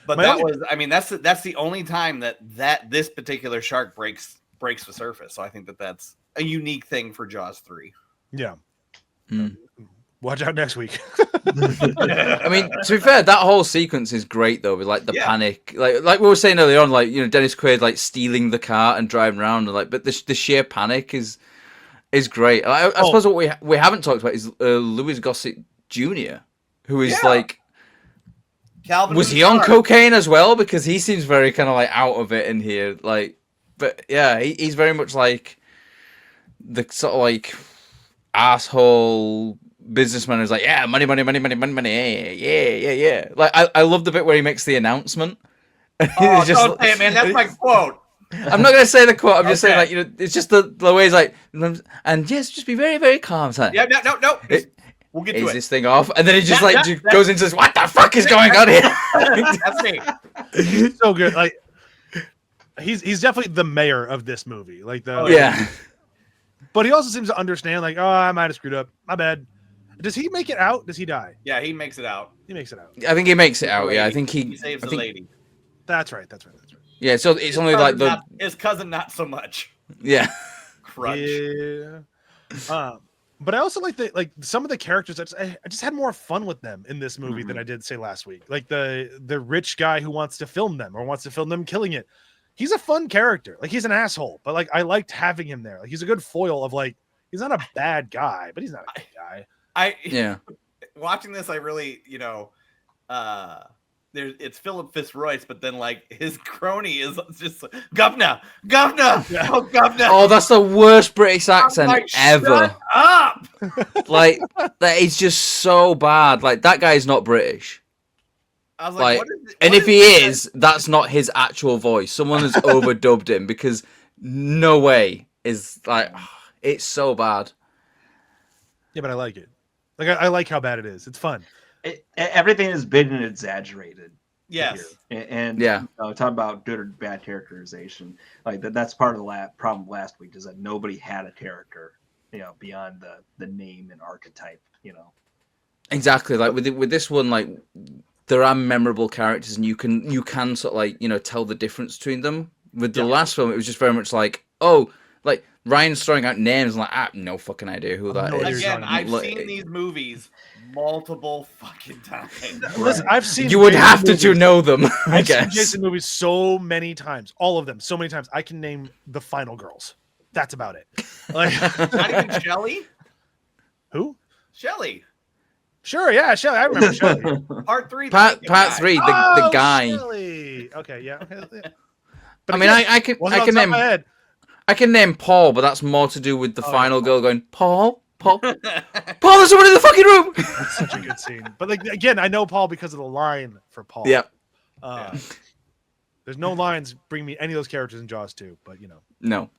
But My that only- was, I mean, that's the only time that this particular shark breaks the surface. So I think that's a unique thing for Jaws 3. Yeah. Hmm. Watch out next week. I mean, to be fair, that whole sequence is great though, with like the Yeah. panic, like we were saying earlier on, like Dennis Quaid like stealing the car and driving around, and like, but the sheer panic is great. I suppose what we haven't talked about is Louis Gossett Jr., who is Yeah. like, Calvin was he on cocaine as well? Because he seems very kind of like out of it in here, like, but yeah, he's very much like the sort of like asshole businessman who's like, yeah, money, yeah. Like, I love the bit where he makes the announcement. Oh, He's just- don't say it, man. That's my quote. I'm not gonna say the quote. I'm just saying, Okay. like, it's just the way he's like, and yes, just be very, very calm. Son. Yeah, no. It- We'll get to Is it. this thing off? And then he just That- like that- goes into this. What the fuck is going on here? That's me. He's so good. Like he's definitely the mayor of this movie. Like the Yeah. But he also seems to understand, like, oh, I might have screwed up. My bad. Does he make it out? Does he die? Yeah, he makes it out. He makes it out. I think he makes it out. Yeah, I think he saves I the think, lady. That's right. Yeah, so it's only like the His cousin, not so much. yeah. Crutch. Yeah. But I also like some of the characters. I just had more fun with them in this movie than I did say last week. Like the rich guy who wants to film them or wants to film them killing it. He's a fun character. Like he's an asshole, but like I liked having him there. Like he's a good foil of like he's not a bad guy, but he's not a good guy. Yeah. Watching this, I really, it's Philip Fitzroyce, but then like his crony is just like, governor, Yeah. oh governor. Oh, that's the worst British accent like, ever. Shut up. Like that is just so bad. Like that guy is not British. I was Like, like, what is, and what if he that? is, that's not his actual voice. Someone has overdubbed him because no way is like it's so bad. Yeah, but I like it. Like I like how bad it is. It's fun. Everything is big and exaggerated. Yes. And Yeah. talk about good or bad characterization. Like that's part of the problem last week is that nobody had a character, beyond the name and archetype. Exactly. Like with this one, like there are memorable characters, and you can sort of like tell the difference between them. With the last film, it was just very much like, oh, like Ryan's throwing out names, and like, I have no fucking idea who that No is. idea. Again, I've Like, seen these movies multiple fucking times. Listen, I've seen you would Jason have to movies. know them, I I've seen guess. Jason movies so many times, all of them, so many times. I can name the final girls. That's about it. Like Not even Shelley. who? Shelley. Sure, yeah, Shelly. I remember Shelly. Part 3. the Part naked guy. 3, the Oh, guy. Shelly. Okay, yeah. But I mean, again, I can wasn't on top of name my head. I can name Paul, but that's more to do with the Oh, final yeah. girl going, Paul, Paul, there's someone in the fucking room. That's such a good scene. But like again, I know Paul because of the line for Paul. Yeah. There's no lines bring me any of those characters in Jaws 2, but No.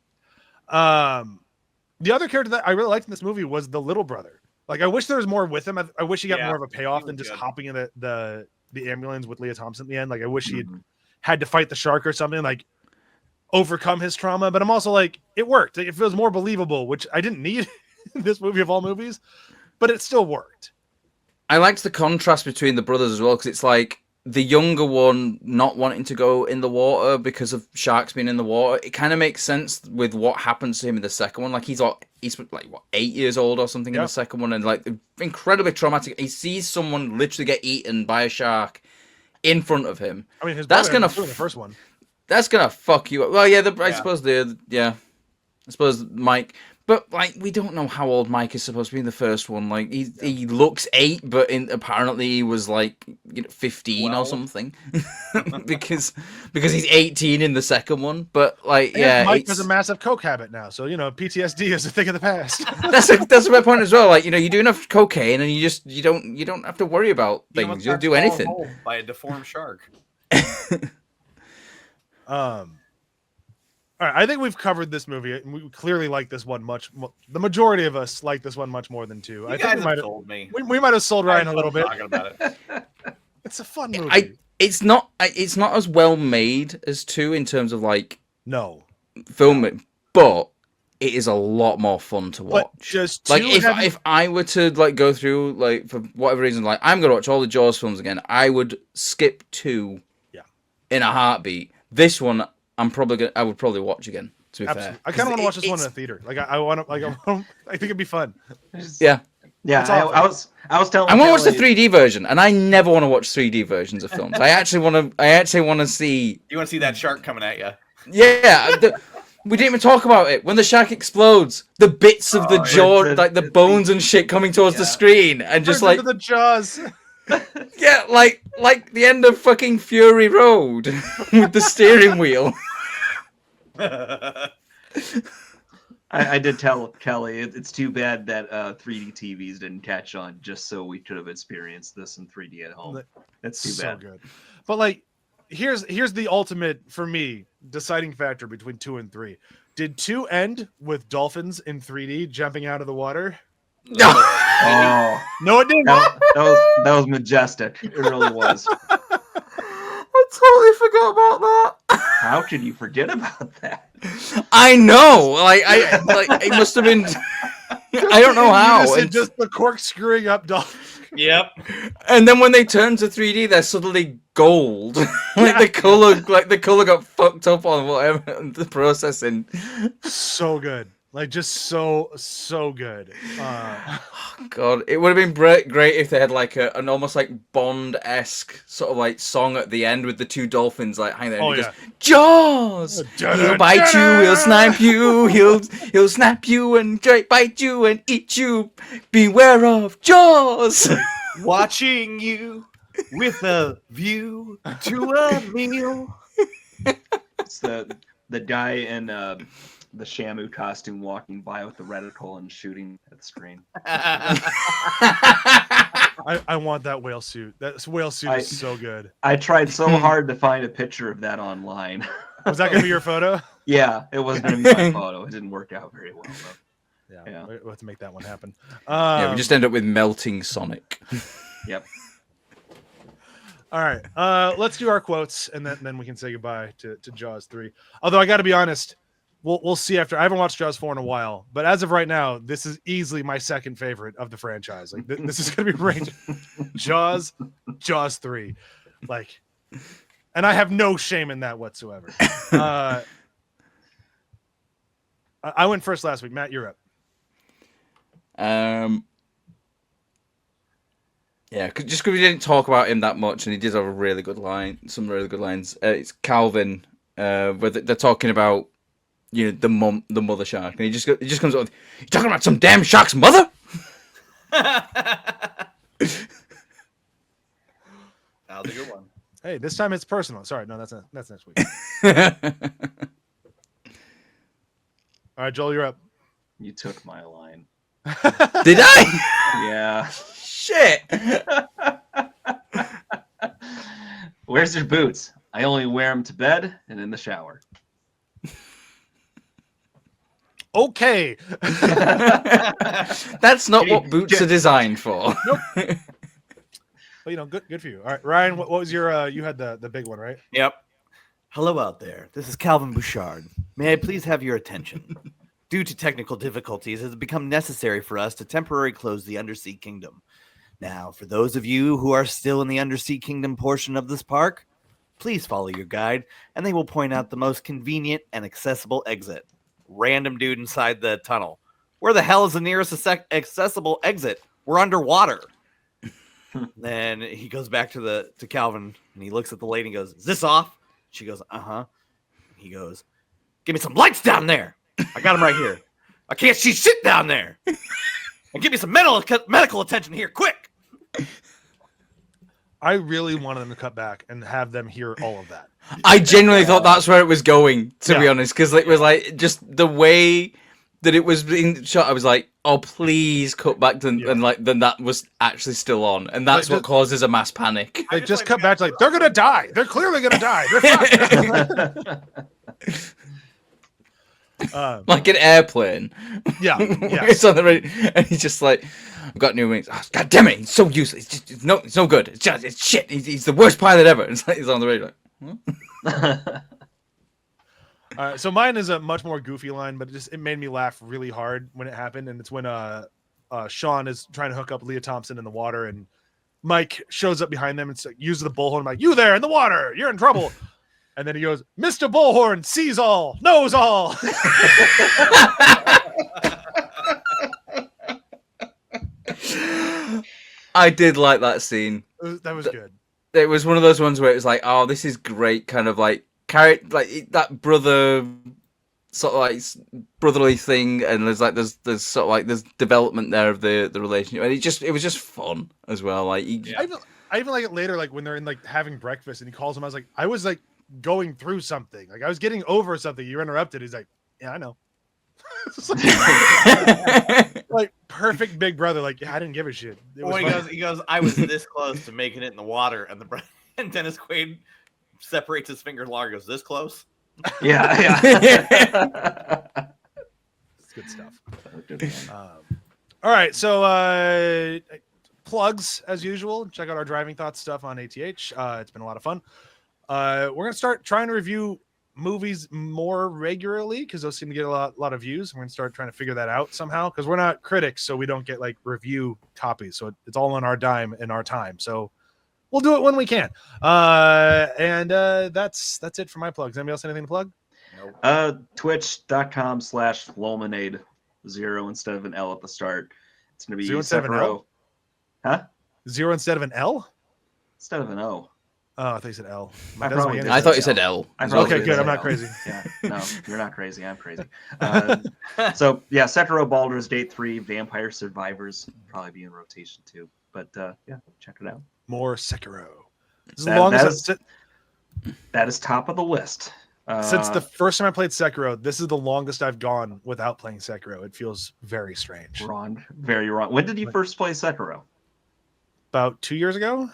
the other character that I really liked in this movie was the little brother. Like I wish there was more with him. I wish he got Yeah, more of a payoff he than was just good. hopping in the ambulance with Leah Thompson at the end. Like I wish he had to fight the shark or something, like overcome his trauma. But I'm also like, it worked. It feels more believable, which I didn't need in this movie of all movies, but it still worked. I liked the contrast between the brothers as well, because it's like the younger one not wanting to go in the water because of sharks being in the water. It kind of makes sense with what happens to him in the second one. Like he's like what, 8 years old or something in Yeah. the second one, and like incredibly traumatic. He sees someone literally get eaten by a shark in front of him. I mean, his That's brother gonna was doing the first one. That's gonna fuck you up. Well, yeah, I Yeah. suppose I suppose Mike, but like we don't know how old Mike is supposed to be in the first one. Like he looks 8, but apparently he was like 15 or something, because he's 18 in the second one. But like Mike has a massive coke habit now, so PTSD is a thing of the past. that's my point as well. Like you do enough cocaine and you don't have to worry about things. You'll do anything. By a deformed shark. All right, I think we've covered this movie. We clearly like this one much more. The majority of us like this one much more than 2. I think we might have sold Ryan a little bit. Talking about it. It's a fun movie. It's not as well made as 2 in terms of like filming, but it is a lot more fun to watch. But just like if I were to like go through like for whatever reason, like I'm gonna watch all the Jaws films again, I would skip 2 in a heartbeat. This one I would probably watch again. To be fair, I kind of want to watch this one in a theater. Like I want to. I think it'd be fun. Yeah. I was telling. I want to watch the 3D version, and I never want to watch 3D versions of films. I actually want to see. You want to see that shark coming at you? Yeah. We didn't even talk about it. When the shark explodes, the bits of the jaw, like the bones and shit, coming towards the screen, and just like the jaws. Yeah, like the end of fucking Fury Road with the steering wheel. I did tell Kelly it's too bad that 3D TVs didn't catch on, just so we could have experienced this in 3D at home. That's too bad. Good. But like, here's the ultimate for me deciding factor between 2 and 3. Did 2 end with dolphins in 3D jumping out of the water? No. Oh no, it didn't. That was majestic. It really was. I totally forgot about that. How could you forget about that? I know. It must have been. I don't know how. It's just the corkscrewing up dolphins. Yep. And then when they turn to 3D, they're suddenly gold. the color got fucked up on whatever the processing. So good. Like just so good. God, it would have been great if they had like an almost like Bond-esque sort of like song at the end with the 2 dolphins like hanging there. And he goes, Jaws! He'll bite you, he'll snipe you, he'll snap you and bite you and eat you. Beware of Jaws! Watching you with a view to a meal. It's the guy in the Shamu costume walking by with the reticle and shooting at the screen. I want that whale suit. That whale suit is so good. I tried so hard to find a picture of that online. Was that gonna be your photo? Yeah, it was gonna be my photo. It didn't work out very well though. Yeah. We'll have to make that one happen. We just end up with melting Sonic. Yep. All right. Let's do our quotes and then we can say goodbye to Jaws 3. Although I gotta be honest. We'll see after. I haven't watched Jaws 4 in a while, but as of right now, this is easily my second favorite of the franchise. Like this is going to be range Jaws 3, like, and I have no shame in that whatsoever. I went first last week. Matt, you're up. Yeah, just because we didn't talk about him that much, and he did have a really good line, some really good lines. It's Calvin, where they're talking about. The mother shark, and he just comes up with, "You talking about some damn shark's mother?" That was a good one. Hey, this time it's personal. Sorry, no, that's next week. All right, Joel, you're up. You took my line. Did I? Yeah. Shit. Where's your boots? I only wear them to bed and in the shower. Okay. That's not what boots are designed for. Nope. Well, good for you. All right, Ryan, what was your you had the big one, right? Yep. Hello out there. This is Calvin Bouchard. May I please have your attention? Due to technical difficulties, it has become necessary for us to temporarily close the Undersea Kingdom. Now, for those of you who are still in the Undersea Kingdom portion of this park, please follow your guide, and they will point out the most convenient and accessible exit. Random dude inside the tunnel. Where the hell is the nearest accessible exit? We're underwater. Then he goes back to Calvin and he looks at the lady and goes, "Is this off?" She goes, "Uh-huh." He goes, "Give me some lights down there." I got him right here. I can't see shit down there. And give me some medical attention here, quick. I really wanted them to cut back and have them hear all of that. I genuinely thought that's where it was going, to be Yeah. honest, because it was like just the way that it was being shot. I was like, "Oh, please cut back to," and like then that was actually still on, and that's Like, what causes a mass panic. They just cut back to like, they're gonna die. They're clearly gonna die. They're fine. Like an airplane. Yeah, Where it's on the radio, and he's just like, "I've got new wings." Oh, God damn it! He's so useless. It's no good. It's shit. He's the worst pilot ever. It's like he's on the radio. Like, So mine is a much more goofy line, but it made me laugh really hard when it happened, and it's when Sean is trying to hook up Leah Thompson in the water, and Mike shows up behind them and uses the bullhorn. I'm like, "You there in the water? You're in trouble." And then he goes, "Mr. Bullhorn sees all, knows all." I did like that scene. That was good. It was one of those ones where it was like, "Oh, this is great," kind of like that brother sort of like brotherly thing, and there's sort of like there's development there of the relationship, and it was just fun as well. Like I even like it later, like when they're in like having breakfast, and he calls him. I was like going through something, like I was getting over something. You're interrupted. He's like, "Yeah, I know." Like perfect big brother. Like, yeah, I didn't give a shit. Well, he goes, "I was this close to making it in the water," and Dennis Quaid separates his fingers longer. Goes, "This close?" Yeah. It's good stuff. All right, so plugs as usual. Check out our driving thoughts stuff on ATH. It's been a lot of fun. We're gonna start trying to review movies more regularly because those seem to get a lot of views. We're gonna start trying to figure that out somehow because we're not critics, so we don't get like review copies. So it's all on our dime and our time. So we'll do it when we can. And that's it for my plugs. Anybody else anything to plug? Twitch.com/Lolmanade, 0 instead of an L at the start. It's gonna be 0 instead of an L? Huh? 0 instead of an L? Instead of an O. Oh, I thought you said L. I thought you said L. Okay, good. I'm not crazy. Yeah, no, you're not crazy. I'm crazy. So yeah, Sekiro, Baldur's Gate 3, Vampire Survivors probably be in rotation too. But yeah, check it out. More Sekiro. This is the longest that is top of the list. Since the first time I played Sekiro, this is the longest I've gone without playing Sekiro. It feels very strange. Wrong, very wrong. When did you first play Sekiro? About 2 years ago.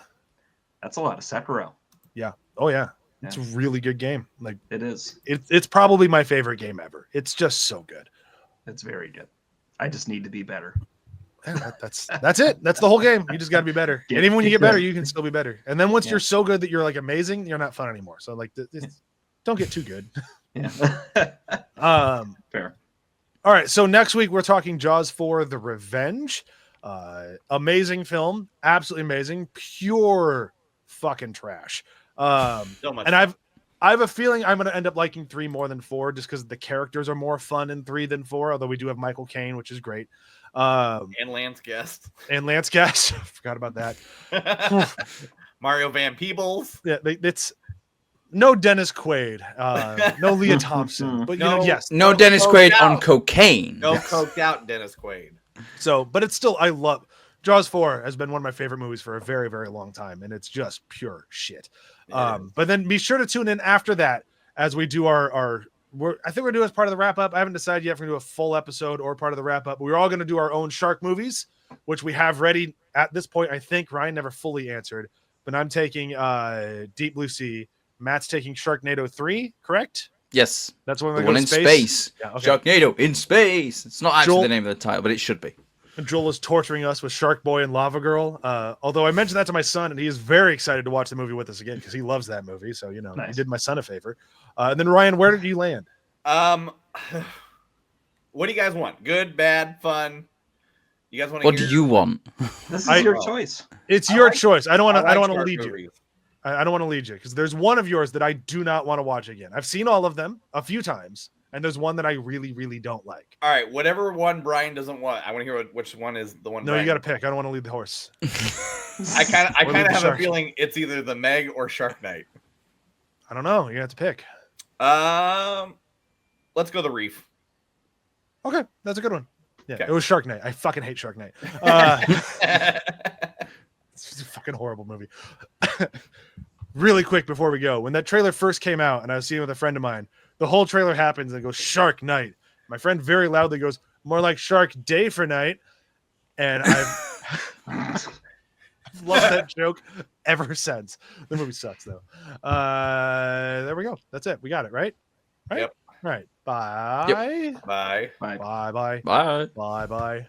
That's a lot of Sekiro. Yeah. Oh yeah. It's a really good game. Like it is. It's probably my favorite game ever. It's just so good. It's very good. I just need to be better. Yeah, that's it. That's the whole game. You just got to be better. And even when you get better, you can still be better. And then once you're so good that you're like amazing, you're not fun anymore. So like, don't get too good. Yeah. Fair. All right. So next week we're talking Jaws 4: The Revenge. Amazing film. Absolutely amazing. Pure fucking trash. So much. And I have a feeling I'm going to end up liking 3 more than 4 just because the characters are more fun in 3 than 4, although we do have Michael Caine, which is great. And Lance Guest. Forgot about that. Mario Van Peebles. Yeah, it's no Dennis Quaid, no Leah Thompson, but yes. No Dennis Quaid on cocaine. No coked out Dennis Quaid. So, but it's still, I love Jaws 4 has been one of my favorite movies for a very, very long time, and it's just pure shit. But then be sure to tune in after that as we do I think we're doing as part of the wrap up. I haven't decided yet if we're going to do a full episode or part of the wrap up. We're all going to do our own shark movies, which we have ready at this point. I think Ryan never fully answered, but I'm taking Deep Blue Sea. Matt's taking Sharknado 3, correct? Yes. That's one, the one in space. Yeah, okay. Sharknado in space. It's not actually the name of the title, but it should be. And Joel is torturing us with Shark Boy and Lava Girl. Although I mentioned that to my son, and he is very excited to watch the movie with us again because he loves that movie. So, you know, He did my son a favor. And then Ryan, where did you land? What do you guys want? Good, bad, fun? You guys want to What do you want? This is your choice. It's your choice. I don't want to lead movies. you. I don't want to lead you because there's one of yours that I do not want to watch again. I've seen all of them a few times, and there's one that I really, really don't like. All right, whatever one Brian doesn't want, I want to hear which one is the one. No, Brian you got to pick. I don't want to lead the horse. I kind of have shark. a feeling it's either the Meg or Shark Night. I don't know. You have to pick. Let's go the Reef. Okay, that's a good one. Yeah, Okay. it was Shark Night. I fucking hate Shark Night. It's just a fucking horrible movie. Really quick before we go, when that trailer first came out and I was seeing it with a friend of mine, the whole trailer happens and it goes Shark Night. My friend very loudly goes, more like Shark Day for Night. And I've loved that joke ever since. The movie sucks though. There we go. That's it. We got it, right? Right? Yep. Right. Bye. Yep. Bye. Bye. Bye bye. Bye. Bye bye.